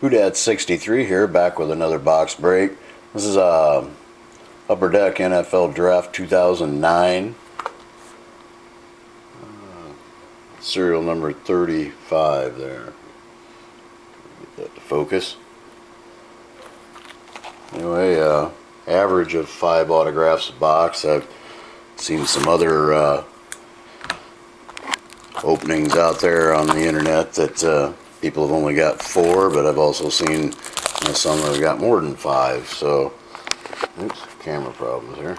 Hoodad 63 here, back with another box break. This is Upper Deck NFL Draft 2009. Serial number 35 there. Get that to focus. Anyway, average of 5 autographs a box. I've seen some other openings out there on the internet that people have only got 4, but I've also seen some that have got more than 5. So, oops, camera problems here.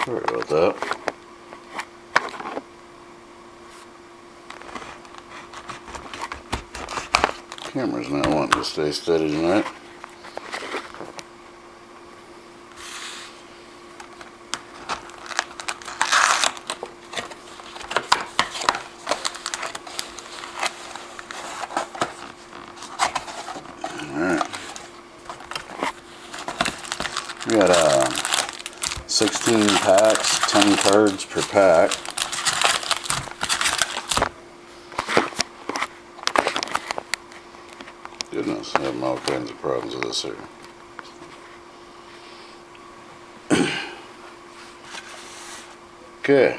Sorry about that. Camera's not wanting to stay steady tonight. Alright. We got 16 packs, 10 cards per pack. Goodness, I'm having all kinds of problems with this here. Okay.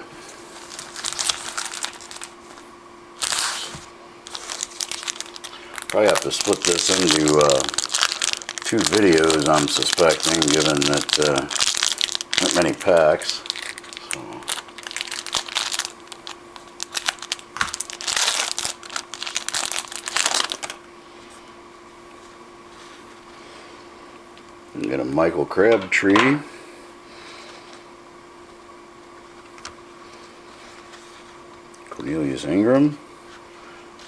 Probably have to split this into 2 videos, I'm suspecting, given that not many packs. So. We got a Michael Crabtree, Cornelius Ingram,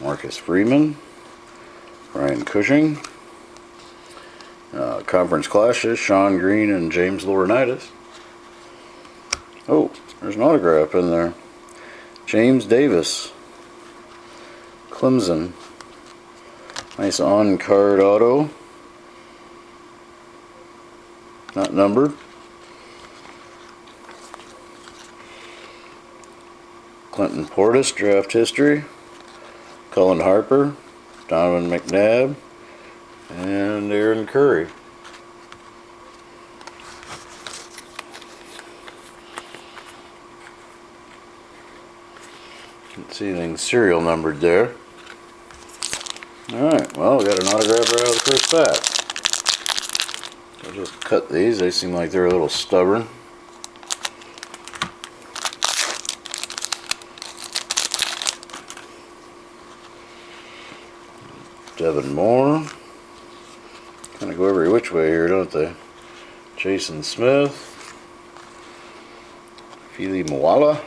Marcus Freeman, Ryan Cushing, Conference Clashes, Sean Green and James Laurinaitis. Oh, there's an autograph in there. James Davis, Clemson. Nice on-card auto. Not numbered. Clinton Portis, draft history. Cullen Harper, Donovan McNabb, and Aaron Curry. Can't see anything serial numbered there. Alright, well, we got an autograph right out of the first pack. I'll just cut these, they seem like they're a little stubborn. Devin Moore. Kind of go every which way here, don't they? Jason Smith. Fili Moala.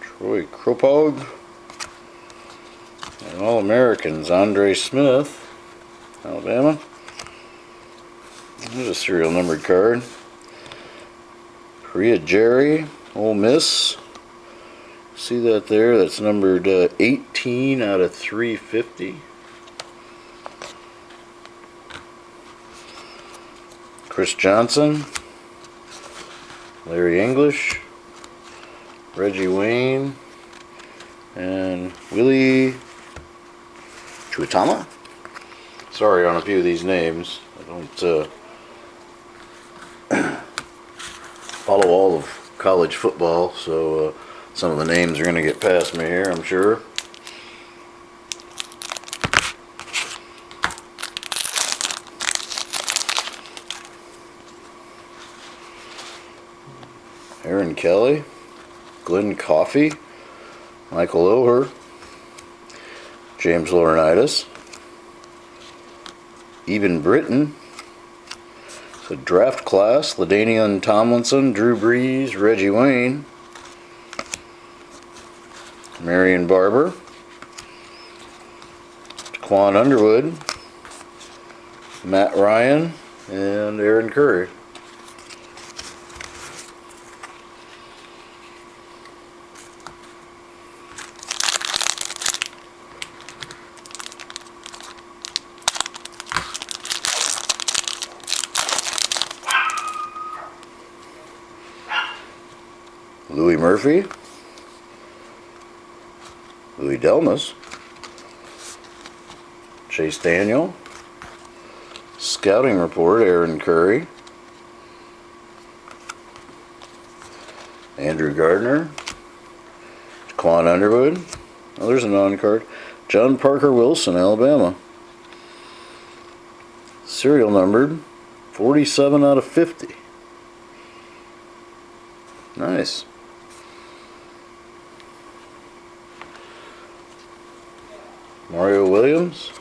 Troy Kropog. And All-Americans, Andre Smith, Alabama. There's a serial numbered card. Korea Jerry, Ole Miss. See that there? That's numbered 18 out of 350. Chris Johnson, Larry English, Reggie Wayne, and Willie Chuitama. Sorry on a few of these names. I don't follow all of college football, so some of the names are going to get past me here, I'm sure. Aaron Kelly, Glenn Coffey, Michael Oher, James Laurinaitis, Eben Britton, the draft class, LaDainian Tomlinson, Drew Brees, Reggie Wayne, Marion Barber, Quan Underwood, Matt Ryan, and Aaron Curry. Louis Murphy, Louis Delmas, Chase Daniel, Scouting Report, Aaron Curry, Andrew Gardner, Quan Underwood, oh, there's a non-card, John Parker Wilson, Alabama, serial numbered 47 out of 50. Nice. Mario Williams,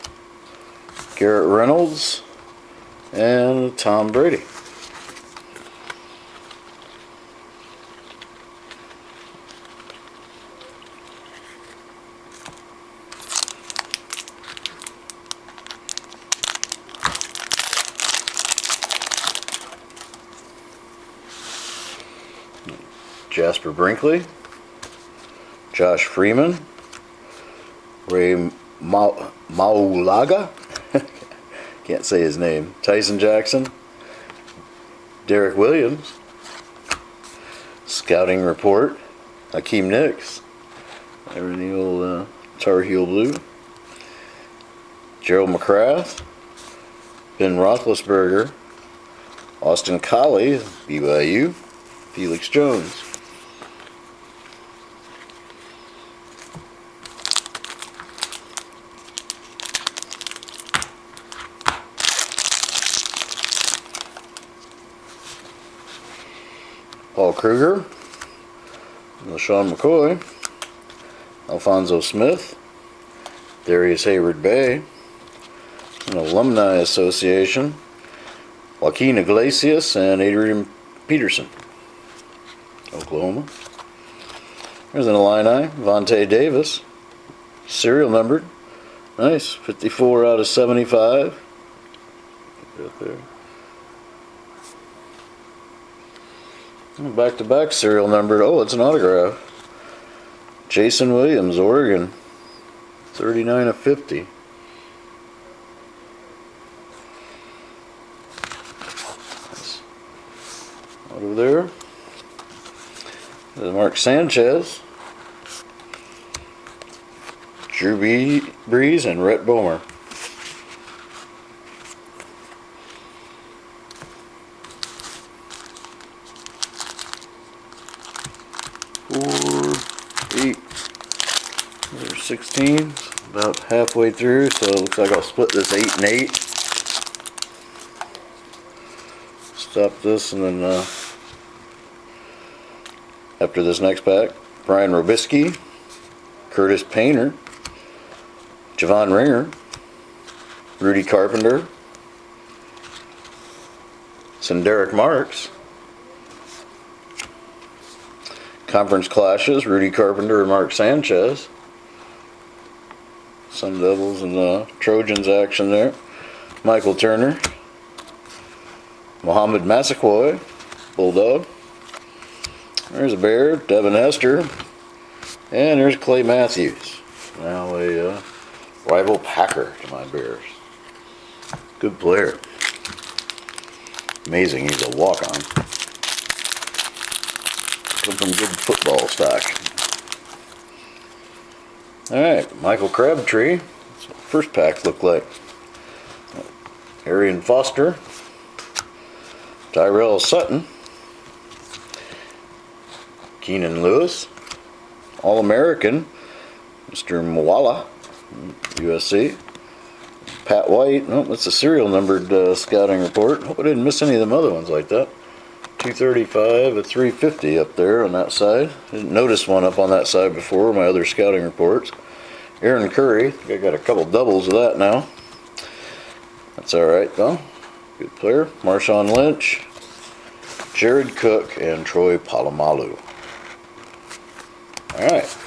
Garrett Reynolds, and Tom Brady. Jasper Brinkley, Josh Freeman, Ray Maulaga, can't say his name, Tyson Jackson, Derek Williams, Scouting Report, Hakeem Nicks, there in the old Tar Heel blue, Gerald McCrath, Ben Roethlisberger, Austin Collie, BYU, Felix Jones. Paul Kruger, LaShawn McCoy, Alfonso Smith, Darius Hayward Bay, an Alumni Association, Joaquin Iglesias, and Adrian Peterson, Oklahoma. There's an Illini, Vontae Davis, serial numbered, nice, 54 out of 75. Right there. Back-to-back serial numbered. Oh, it's an autograph. Jason Williams, Oregon. 39 of 50. Nice. Over there. There's Mark Sanchez. Drew Brees and Rhett Bomer. There's 16, about halfway through, so it looks like I'll split this 8 and 8. Stop this, and then after this next pack, Brian Robisky, Curtis Painter, Javon Ringer, Rudy Carpenter, Derek Marks. Conference clashes, Rudy Carpenter and Mark Sanchez. Sun Devils and Trojans action there. Michael Turner. Mohamed Massaquoi, Bulldog. There's a Bear, Devin Hester. And there's Clay Matthews. Now a rival Packer to my Bears. Good player. Amazing, he's a walk-on. Come from good football stock. Alright, Michael Crabtree. That's what the first pack looked like. Arian Foster. Tyrell Sutton. Keenan Lewis. All-American. Mr. Mwala. USC. Pat White. Oh, that's a serial numbered scouting report. Hope I didn't miss any of them other ones like that. 235 at 350 up there on that side. Didn't notice one up on that side before, my other scouting reports. Aaron Curry, I got a couple doubles of that now. That's alright though. Good player. Marshawn Lynch, Jared Cook, and Troy Polamalu. Alright.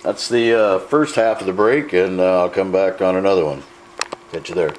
That's the first half of the break, and I'll come back on another one. Catch you there.